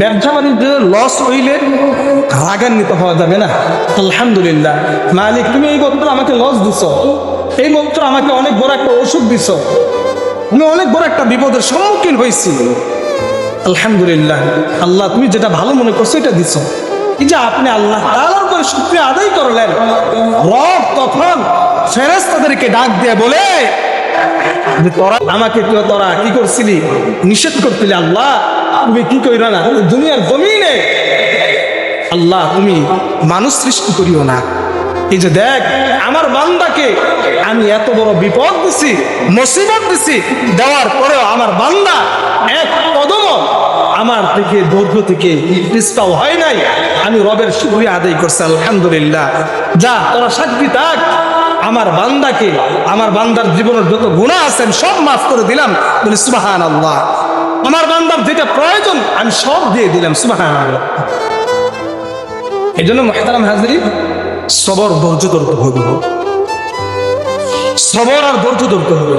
ব্যবসা বাণিজ্যে লস হইলে রাগান্বিত হওয়া যাবে না। আলহামদুলিল্লাহ মালিক, তুমি এই বছর আমাকে লস দিছ, এই বছর আমাকে অনেক বড় একটা ওষুধ দিছ, আমি অনেক বড় একটা বিপদের সম্মুখীন হয়েছি। আলহামদুলিল্লাহ আল্লাহ, তুমি যেটা ভালো মনে করছো এটা দিছ। এই যে আপনি আল্লাহ তাআলার উপরে শুকরিয়া আদায় করলেন, রব তখন ফেরেশতাদেরকে ডাক দিয়ে বলে যে তোরা কি করছিলি, নিষেধ করছিলি, আল্লাহ তুমি কি কইরা না দুনিয়ার জমিনে, আল্লাহ তুমি মানুষ সৃষ্টি করিও না। এই যে দেখ আমার বান্দাকে আমি এত বড় বিপদ দিছি, মুসিবত দিছি, দেওয়ার পরেও আমার বান্দা এক কদম আমার থেকে দৈর্ঘ্য থেকে পিছপাও হয় নাই। আমি রবের শুকরিয়া আদায় করছি, আলহামদুলিল্লাহ। যা তোরা সাক্ষী থাক, আমার বান্দাকে, আমার বান্দার জীবনের যত গুনাহ আছেন সব মাফ করে দিলাম। বলি সুবহানাল্লাহ। আমার বান্দার যেটা প্রয়োজন আমি সব দিয়ে দিলাম, সুবহানাল্লাহ। এই জন্য মুহতারাম হাজরিন, সবর ধৈর্য ধরতে হবে, সবর আর ধৈর্য ধরতে হবে।